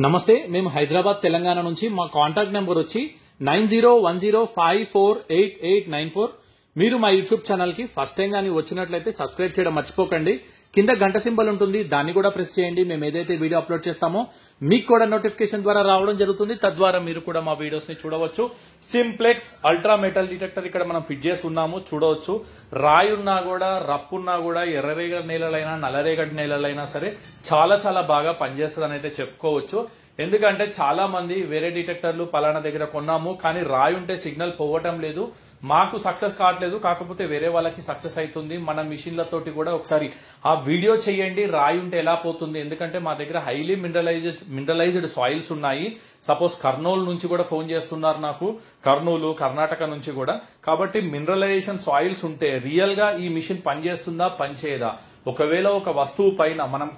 నమస్తే, మేము హైదరాబాద్ తెలంగాణ నుంచి. మా కాంటాక్ట్ నెంబర్ వచ్చి 9010548894. మీరు మా యూట్యూబ్ ఛానల్ కి ఫస్ట్ టైం గానీ వచ్చినట్లయితే సబ్స్క్రైబ్ చేయడం మర్చిపోకండి. కింద గంట సింబల్ ఉంటుంది, దాన్ని కూడా ప్రెస్ చేయండి. మేము ఏదైతే వీడియో అప్లోడ్ చేస్తామో మీకు కూడా నోటిఫికేషన్ ద్వారా రావడం జరుగుతుంది. తద్వారా మీరు కూడా మా వీడియోస్ ని చూడవచ్చు. సింప్లెక్స్ అల్ట్రా మెటల్ డిటెక్టర్ ఇక్కడ మనం ఫిట్ చేసి ఉన్నాము, చూడవచ్చు. రాయి ఉన్నా కూడా, రప్పున్నా కూడా, ఎర్రరేగడి నేలలైనా నల్లరేగడి నేలలైనా సరే చాలా చాలా బాగా పనిచేస్తుంది అని అయితే చెప్పుకోవచ్చు. ఎందుకంటే చాలా మంది వేరే డిటెక్టర్లు పలానా దగ్గర కొన్నాము, కానీ రాయి ఉంటే సిగ్నల్ పోవటం లేదు, మాకు సక్సెస్ కావట్లేదు, కాకపోతే వేరే వాళ్ళకి సక్సెస్ అవుతుంది. మన మిషన్లతోటి కూడా ఒకసారి ఆ వీడియో చేయండి, రాయి ఉంటే ఎలా పోతుంది. ఎందుకంటే మా దగ్గర హైలీ మినరలైజ్డ్ సాయిల్స్ ఉన్నాయి. సపోజ్ కర్నూలు నుంచి కూడా ఫోన్ చేస్తున్నారు నాకు, కర్నూలు కర్ణాటక నుంచి కూడా. కాబట్టి మినరలైజేషన్ సాయిల్స్ ఉంటే రియల్ గా ఈ మిషన్ పనిచేస్తుందా పనిచేయదా. ఒకవేళ ఒక వస్తువు పైన మనం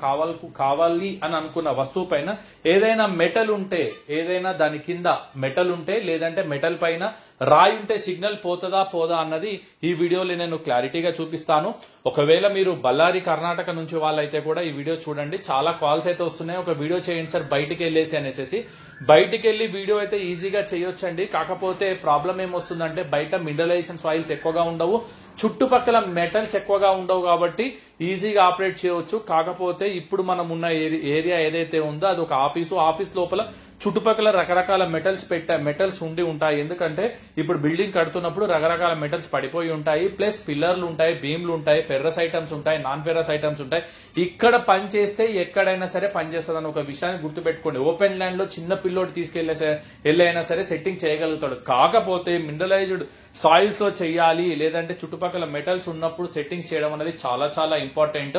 కావాలి అని అనుకున్న వస్తువు పైన ఏదైనా మెటల్ ఉంటే, ఏదైనా దాని కింద మెటల్ ఉంటే, లేదంటే మెటల్ పైన రాయి ఉంటే సిగ్నల్ పోతుందా పోదా అన్నది ఈ వీడియోలో నేను క్లారిటీగా చూపిస్తాను. ఒకవేళ మీరు బళ్ళారి కర్ణాటక నుంచి వాళ్ళైతే కూడా ఈ వీడియో చూడండి. చాలా కాల్స్ అయితే వస్తున్నాయి, ఒక వీడియో చేయండి సార్ బయటికి వెళ్ళేసి అనేసి. బయటికి వెళ్లి వీడియో అయితే ఈజీగా చేయొచ్చండి. కాకపోతే ప్రాబ్లం ఏమొస్తుందంటే బయట మినరలైజేషన్ సాయిల్స్ ఎక్కువగా ఉండవు, చుట్టుపక్కల మెటల్స్ ఎక్కువగా ఉండవు, కాబట్టి ఈజీగా ఆపరేట్ చేయవచ్చు. కాకపోతే ఇప్పుడు మనం ఉన్న ఏరియా ఏదైతే ఉందో అది ఒక ఆఫీస్ లోపల చుట్టుపక్కల రకరకాల మెటల్స్ ఉండి ఉంటాయి. ఎందుకంటే ఇప్పుడు బిల్డింగ్ కడుతున్నప్పుడు రకరకాల మెటల్స్ పడిపోయి ఉంటాయి, ప్లస్ పిల్లర్లు ఉంటాయి, బీమ్లు ఉంటాయి, ఫెర్రస్ ఐటమ్స్ ఉంటాయి, నాన్ ఫెర్రస్ ఐటమ్స్ ఉంటాయి. ఇక్కడ పని చేస్తే ఎక్కడైనా సరే పనిచేస్తుంది అని ఒక విషయాన్ని గుర్తుపెట్టుకోండి. ఓపెన్ ల్యాండ్ లో చిన్న పిల్లోడు వెళ్ళైనా సరే సెట్టింగ్ చేయగలుగుతాడు. కాకపోతే మినరలైజ్డ్ సాయిల్స్ లో చెయ్యాలి, లేదంటే చుట్టుపక్కల మెటల్స్ ఉన్నప్పుడు సెట్టింగ్స్ చేయడం అనేది చాలా చాలా ఇంపార్టెంట్.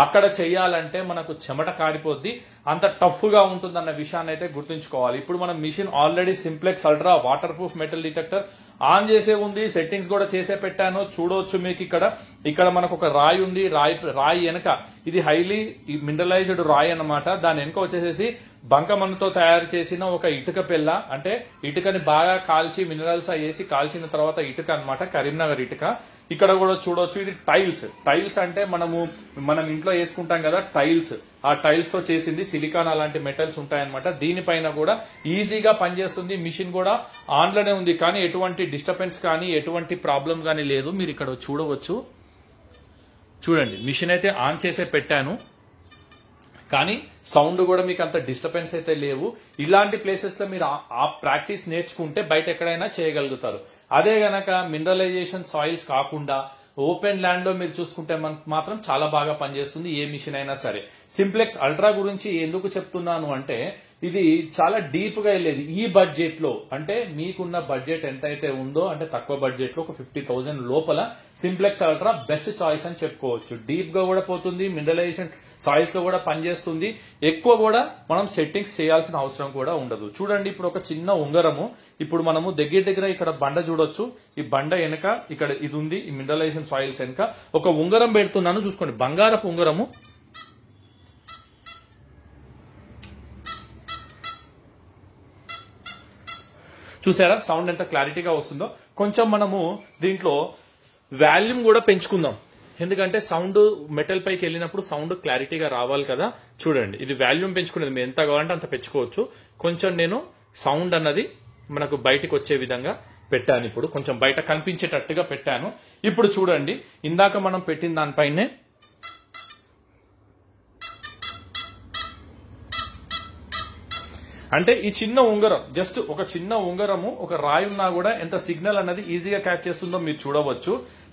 అక్కడ చెయ్యాలంటే మనకు చెమట కారిపోద్ది, అంత టఫ్ గా ఉంటుందన్న విషయాన్ని అయితే గుర్తుంచుకోవాలి. ఇప్పుడు మనం machine already simplex ultra waterproof metal detector on చేసే ఉంది, సెట్టింగ్స్ కూడా చేసే పెట్టాను, చూడవచ్చు. మీకు ఇక్కడ మనకు ఒక రాయి ఉంది, రాయి వెనక ఇది హైలీ మినరలైజ్డ్ రాయి అన్నమాట. దాని వెనక వచ్చేసేసి బంకమన్నుతో తయారు చేసిన ఒక ఇటుక పెల్ల, అంటే ఇటుకని బాగా కాల్చి మినరల్స్ వేసి కాల్చిన తర్వాత ఇటుక అన్నమాట, కరీంనగర్ ఇటుక. ఇక్కడ కూడా చూడవచ్చు, ఇది టైల్స్ అంటే మనం ఇంట్లో వేసుకుంటాం కదా టైల్స్, ఆ టైల్స్ తో చేసింది. సిలికాన్ అలాంటి మెటల్స్ ఉంటాయన్నమాట. దీనిపైన కూడా ఈజీగా పనిచేస్తుంది. మిషన్ కూడా ఆన్ లోనే ఉంది, కానీ ఎటువంటి డిస్టర్బెన్స్ కానీ ఎటువంటి ప్రాబ్లం కానీ లేదు. మీరు ఇక్కడ చూడవచ్చు, చూడండి మిషన్ అయితే ఆన్ చేసే పెట్టాను, కానీ సౌండ్ కూడా మీకు అంత డిస్టర్బెన్స్ అయితే లేవు. ఇలాంటి ప్లేసెస్ లో మీరు ఆ ప్రాక్టీస్ నేర్చుకుంటే బయట ఎక్కడైనా చేయగలుగుతారు. అదే గనక మినరలైజేషన్ సాయిల్స్ కాకుండా ఓపెన్ ల్యాండ్ లో మీరు చూసుకుంటే మాత్రం చాలా బాగా పనిచేస్తుంది ఏ మిషన్ అయినా సరే. సింప్లెక్స్ అల్ట్రా గురించి ఎందుకు చెప్తున్నాను అంటే ఇది చాలా డీప్ గా వెళ్ళేది ఈ బడ్జెట్ లో. అంటే మీకున్న బడ్జెట్ ఎంతైతే ఉందో, అంటే తక్కువ బడ్జెట్ లో ఒక 50,000 లోపల సింప్లెక్స్ అల్ట్రా బెస్ట్ చాయిస్ అని చెప్పుకోవచ్చు. డీప్ గా కూడా పోతుంది, మినరలైజేషన్ సాయిల్స్ లో కూడా పనిచేస్తుంది. ఎక్కువ కూడా మనం సెట్టింగ్స్ చేయాల్సిన అవసరం కూడా ఉండదు. చూడండి, ఇప్పుడు ఒక చిన్న ఉంగరము, ఇప్పుడు మనము దగ్గర ఇక్కడ బండ చూడొచ్చు. ఈ బండ వెనక ఇక్కడ ఇది ఉంది, ఈ మినరలైజేషన్ సాయిల్స్ వెనక ఒక ఉంగరం పెడుతున్నాను, చూసుకోండి. బంగారపు ఉంగరము, చూసారా సౌండ్ ఎంత క్లారిటీగా వస్తుందో. కొంచెం మనము దీంట్లో వాల్యూమ్ కూడా పెంచుకుందాం, ఎందుకంటే సౌండ్ మెటల్ పైకి వెళ్ళినప్పుడు సౌండ్ క్లారిటీగా రావాలి కదా. చూడండి, ఇది వాల్యూమ్ పెంచుకునేది, మీరు ఎంత కావాలంటే అంత పెంచుకోవచ్చు. కొంచెం నేను సౌండ్ అన్నది మనకు బయటకు వచ్చే విధంగా పెట్టాను, ఇప్పుడు కొంచెం బయట కనిపించేటట్టుగా పెట్టాను. ఇప్పుడు చూడండి, ఇందాక మనం పెట్టిన దానిపైనే అంటే ఈ చిన్న ఉంగరం, జస్ట్ ఒక చిన్న ఉంగరము, ఒక రాయి ఉన్నా కూడా ఎంత సిగ్నల్ అన్నది ఈజీగా క్యాచ్ చేస్తుందో మీరు చూడవచ్చు.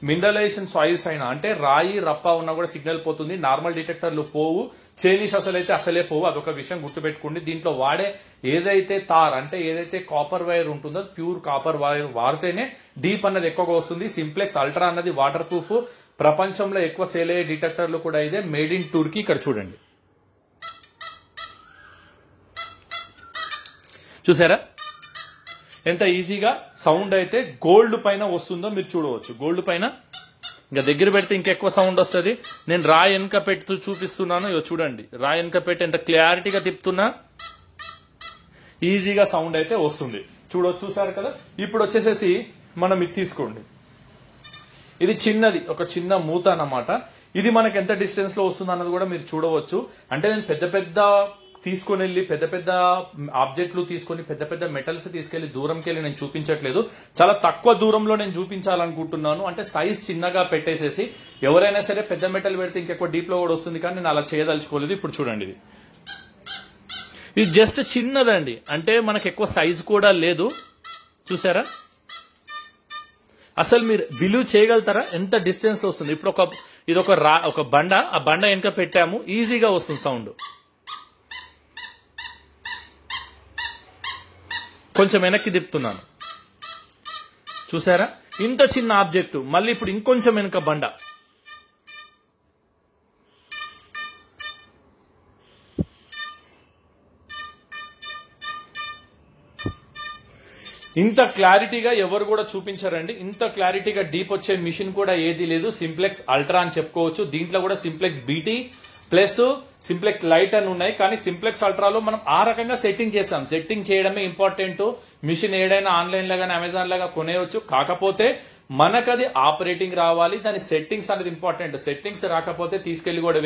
మినరలైజేషన్ సాయిల్స్ అయినా, అంటే రాయి రప్ప ఉన్నా కూడా సిగ్నల్ పోతుంది. నార్మల్ డిటెక్టర్లు పోవు, చైనీస్ అసలే పోవు. అదొక విషయం గుర్తుపెట్టుకోండి. దీంట్లో వాడే ఏదైతే తార్, అంటే ఏదైతే కాపర్ వైర్ ఉంటుందో ప్యూర్ కాపర్ వైర్ వాడితేనే డీప్ అన్నది ఎక్కువగా వస్తుంది. సింప్లెక్స్ అల్ట్రా అన్నది వాటర్ ప్రూఫ్, ప్రపంచంలో ఎక్కువ సేల్ అయ్యే డిటెక్టర్లు కూడా ఇదే, మేడ్ ఇన్ టర్కీ. ఇక్కడ చూడండి, చూసారా ఎంత ఈజీగా సౌండ్ అయితే గోల్డ్ పైన వస్తుందో మీరు చూడవచ్చు. గోల్డ్ పైన ఇంకా దగ్గర పెడితే ఇంకెక్కువ సౌండ్ వస్తుంది. నేను రాయి వెనక పెడుతూ చూపిస్తున్నాను, చూడండి. రాయి వెనక పెట్టి ఎంత క్లారిటీగా తిప్పుతున్నా ఈజీగా సౌండ్ అయితే వస్తుంది. చూసారు కదా. ఇప్పుడు వచ్చేసేసి మనం ఇది తీసుకోండి, ఇది చిన్నది, ఒక చిన్న మూత అన్నమాట. ఇది మనకి ఎంత డిస్టెన్స్ లో వస్తుంది అన్నది కూడా మీరు చూడవచ్చు. అంటే నేను పెద్ద తీసుకొని వెళ్ళి పెద్ద పెద్ద ఆబ్జెక్టులు తీసుకొని పెద్ద పెద్ద మెటల్స్ తీసుకెళ్లి దూరంకి వెళ్ళి నేను చూపించట్లేదు. చాలా తక్కువ దూరంలో నేను చూపించాలనుకుంటున్నాను. అంటే సైజ్ చిన్నగా పెట్టేసేసి ఎవరైనా సరే పెద్ద మెటల్ పెడితే ఇంకెక్కువ డీప్ లో కూడా వస్తుంది, కానీ నేను అలా చేయదలుచుకోలేదు. ఇప్పుడు చూడండి, ఇది జస్ట్ చిన్నదండి, అంటే మనకు ఎక్కువ సైజ్ కూడా లేదు. చూసారా, అసలు మీరు బిలీవ్ చేయగలుగుతారా ఎంత డిస్టెన్స్ లో వస్తుంది? ఇప్పుడు ఇది ఒక బండ, ఆ బండ వెనక పెట్టాము, ఈజీగా వస్తుంది సౌండ్. కొంచెం వెనక్కి తిప్పుతున్నాను, చూసారా, ఇంత చిన్న ఆబ్జెక్టు. మళ్ళీ ఇప్పుడు ఇంకొంచెం వెనక బండ, ఇంత క్లారిటీగా ఎవరు కూడా చూపించారండి. ఇంత క్లారిటీగా డీప్ వచ్చే మిషన్ కూడా ఏది లేదు. సింప్లెక్స్ అల్ట్రా అని చెప్పుకోవచ్చు. దీంట్లో కూడా simplex BT plus simplex light అని ఉన్నాయి. కానీ సింప్లెక్స్ అల్ట్రాలో మనం ఆ రకంగా సెట్టింగ్ చేస్తాం. సెట్టింగ్ చేయడమే ఇంపార్టెంట్. మిషన్ ఏదైనా ఆన్లైన్ లో కానీ అమెజాన్ లాగా కొనేయచ్చు. కాకపోతే మనకది ఆపరేటింగ్ రావాలి, దాని సెట్టింగ్స్ అనేది ఇంపార్టెంట్. సెట్టింగ్స్ రాకపోతే తీసుకెళ్లి కూడా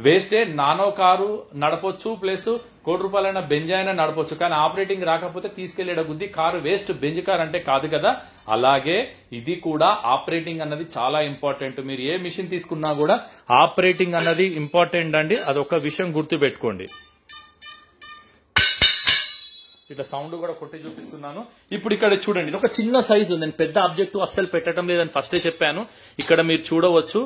వేస్టే. నానో కారు నడపొచ్చు, ప్లస్ ₹1,00,000 బెంజ్ అయినా నడపొచ్చు, కానీ ఆపరేటింగ్ రాకపోతే తీసుకెళ్లేట గుద్ది కారు వేస్ట్. బెంజ్ కార్ అంటే కాదు కదా. అలాగే ఇది కూడా ఆపరేటింగ్ అన్నది చాలా ఇంపార్టెంట్. మీరు ఏ మిషన్ తీసుకున్నా కూడా ఆపరేటింగ్ అన్నది ఇంపార్టెంట్ అండి. అదొక విషయం గుర్తు పెట్టుకోండి. ఇట్లా సౌండ్ కూడా కొట్టి చూపిస్తున్నాను. ఇప్పుడు ఇక్కడ చూడండి, ఇది ఒక చిన్న సైజు. నేను పెద్ద ఆబ్జెక్ట్ అస్సలు పెట్టడం లేదని ఫస్టే చెప్పాను. ఇక్కడ మీరు చూడవచ్చు,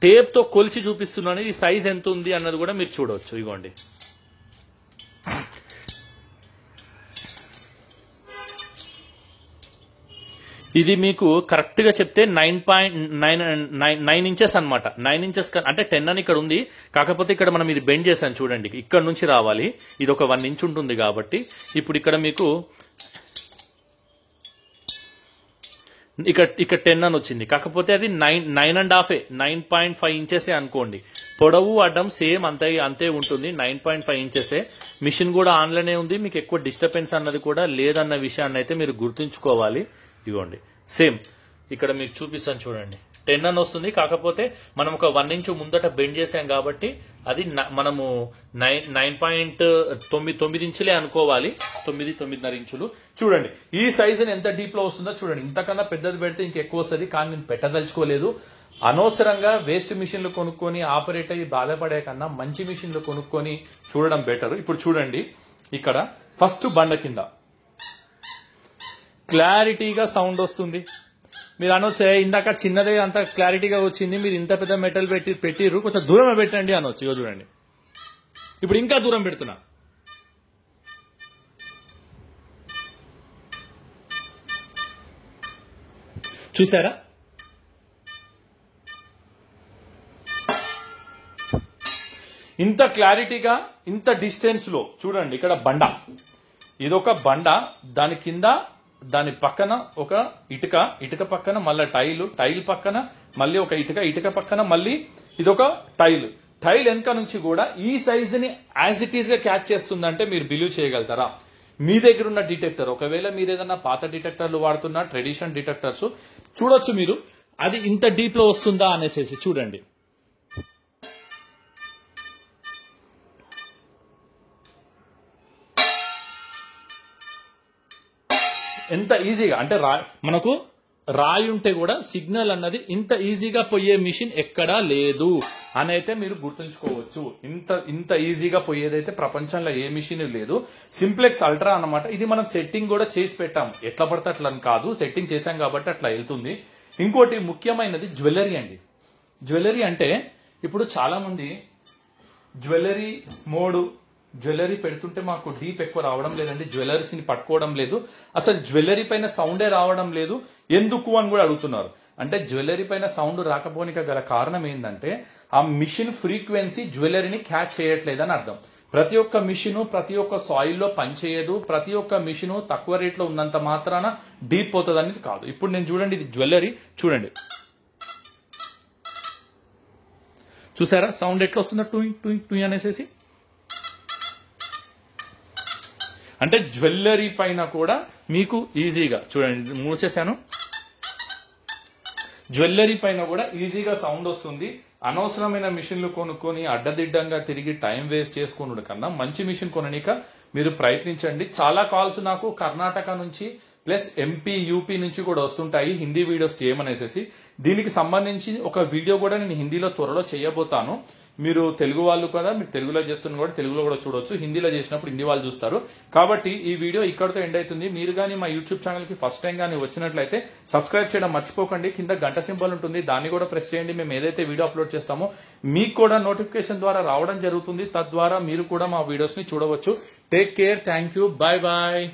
టేప్ తో కొలిచి చూపిస్తున్నాను. ఈ సైజ్ ఎంత ఉంది అన్నది కూడా మీరు చూడవచ్చు. ఇగోండి, ఇది మీకు కరెక్ట్ గా చెప్తే 9.9 ఇంచెస్ అనమాట. 9 ఇంచెస్ అంటే 10 అని ఇక్కడ ఉంది. కాకపోతే ఇక్కడ మనం ఇది బెండ్ చేసాను చూడండి, ఇక్కడ నుంచి రావాలి. ఇది ఒక 1 ఇంచ్ ఉంటుంది కాబట్టి ఇప్పుడు ఇక్కడ మీకు ఇక్కడ 10 అని వచ్చింది. కాకపోతే అది 9.5 9.5 ఇంచెసే అనుకోండి. పొడవు అడ్డం సేమ్ అంతే ఉంటుంది, 9.5 ఇంచెసే. మిషన్ కూడా ఆన్లోనే ఉంది. మీకు ఎక్కువ డిస్టర్బెన్స్ అన్నది కూడా లేదన్న విషయాన్ని అయితే మీరు గుర్తుంచుకోవాలి. ఇవ్వండి, సేమ్ ఇక్కడ మీకు చూపిస్తాను చూడండి, 10 అని వస్తుంది. కాకపోతే మనం ఒక 1 ఇంచు ముందట బెండ్ చేసాం కాబట్టి అది మనము 9.9 ఇంచులే అనుకోవాలి. 9.5 ఇంచులు. చూడండి ఈ సైజుని ఎంత డీప్ లో వస్తుందో చూడండి. ఇంతకన్నా పెద్దది పెడితే ఇంకెక్కువ వస్తుంది, కానీ నేను పెట్టదలుచుకోలేదు. అనవసరంగా వేస్ట్ మిషన్లు కొనుక్కొని ఆపరేట్ అయ్యి బాధపడే కన్నా మంచి మిషన్లు కొనుక్కొని చూడడం బెటర్. ఇప్పుడు చూడండి, ఇక్కడ ఫస్ట్ బండ కింద క్లారిటీగా సౌండ్ వస్తుంది. మీరు అనొచ్చు, ఇందాక చిన్నదే అంత క్లారిటీగా వచ్చింది, మీరు ఇంత పెద్ద మెటల్ పెట్టిర్రు, కొంచెం దూరం పెట్టండి అనొచ్చు. ఇగో చూడండి, ఇప్పుడు ఇంకా దూరం పెడుతున్నా. చూసారా, ఇంత క్లారిటీగా ఇంత డిస్టెన్స్ లో చూడండి. ఇక్కడ బండ, ఇదొక బండ, దాని కింద దాని పక్కన ఒక ఇటుక పక్కన మళ్ళీ టైల్ పక్కన మళ్ళీ ఒక ఇటుక పక్కన మళ్ళీ ఇదొక టైల్ వెనక నుంచి కూడా ఈ సైజుని యాజ్ ఇట్ ఈస్ గా క్యాచ్ చేస్తుందంటే మీరు బిలీవ్ చేయగలుగుతారా? మీ దగ్గర ఉన్న డిటెక్టర్, ఒకవేళ మీరు ఏదైనా పాత డిటెక్టర్లు వాడుతున్నా, ట్రెడిషనల్ డిటెక్టర్స్ చూడొచ్చు మీరు, అది ఇంత డీప్ లో వస్తుందా అనేసి చూడండి. ఎంత ఈజీగా అంటే మనకు రాయి ఉంటే కూడా సిగ్నల్ అన్నది ఇంత ఈజీగా పోయే మిషన్ ఎక్కడా లేదు అని అయితే మీరు గుర్తుంచుకోవచ్చు. ఇంత ఈజీగా పోయేదైతే ప్రపంచంలో ఏ మిషన్ లేదు. సింప్లెక్స్ అల్ట్రా అన్నమాట. ఇది మనం సెట్టింగ్ కూడా చేసి పెట్టాం, ఎట్లా పడితే అట్లా కాదు, సెట్టింగ్ చేశాం కాబట్టి అట్లా వెళ్తుంది. ఇంకోటి ముఖ్యమైనది జ్యువెలరీ అండి. జ్యువెలరీ అంటే ఇప్పుడు చాలా మంది జ్యువెలరీ పెడుతుంటే మాకు డీప్ ఎక్కువ రావడం లేదండి, జ్యువెలరీస్ ని పట్టుకోవడం లేదు, అసలు జ్యువెలరీ పైన సౌండే రావడం లేదు, ఎందుకు అని కూడా అడుగుతున్నారు. అంటే జ్యువెలరీ పైన సౌండ్ రాకపోనిక గల కారణం ఏంటంటే ఆ మిషన్ ఫ్రీక్వెన్సీ జ్యువెలరీని క్యాచ్ చేయట్లేదని అర్థం. ప్రతి ఒక్క మిషన్ ప్రతి ఒక్క సాయిల్లో పనిచేయదు. ప్రతి ఒక్క మిషన్ తక్కువ రేట్లో ఉన్నంత మాత్రాన డీప్ పోతుంది అనేది కాదు. ఇప్పుడు నేను చూడండి, ఇది జ్యువెలరీ చూడండి, చూసారా సౌండ్ ఎట్లా వస్తుందో, టూయి టూయి టూయి అనేసి. అంటే జ్యువెలరీ పైన కూడా మీకు ఈజీగా చూడండి, మూసేశాను, జ్యువెలరీ పైన కూడా ఈజీగా సౌండ్ వస్తుంది. అనవసరమైన మిషన్లు కొనుక్కొని అడ్డదిడ్డంగా తిరిగి టైం వేస్ట్ చేసుకున్నాడు కన్నా మంచి మిషన్ కొననీక మీరు ప్రయత్నించండి. చాలా కాల్స్ నాకు కర్ణాటక నుంచి ప్లస్ ఎంపీ యూపీ నుంచి కూడా వస్తుంటాయి హిందీ వీడియోస్ చేయమనేసి. దీనికి సంబంధించి ఒక వీడియో కూడా నేను హిందీలో త్వరలో చేయబోతాను. మీరు తెలుగు వాళ్ళు కదా, మీరు తెలుగులో చేస్తున్న కూడా తెలుగులో కూడా చూడొచ్చు. హిందీలో చేసినప్పుడు హిందీ వాళ్ళు చూస్తారు. కాబట్టి ఈ వీడియో ఇక్కడతో ఎండ్ అవుతుంది. మీరు కానీ మా యూట్యూబ్ ఛానల్ కి ఫస్ట్ టైం కానీ వచ్చినట్లయితే సబ్స్క్రైబ్ చేయడం మర్చిపోకండి. కింద గంట సింబల్ ఉంటుంది, దాన్ని కూడా ప్రెస్ చేయండి. మేము ఏదైతే వీడియో అప్లోడ్ చేస్తామో మీకు కూడా నోటిఫికేషన్ ద్వారా రావడం జరుగుతుంది. తద్వారా మీరు కూడా మా వీడియోస్ ని చూడవచ్చు. Take care, thank you, bye bye.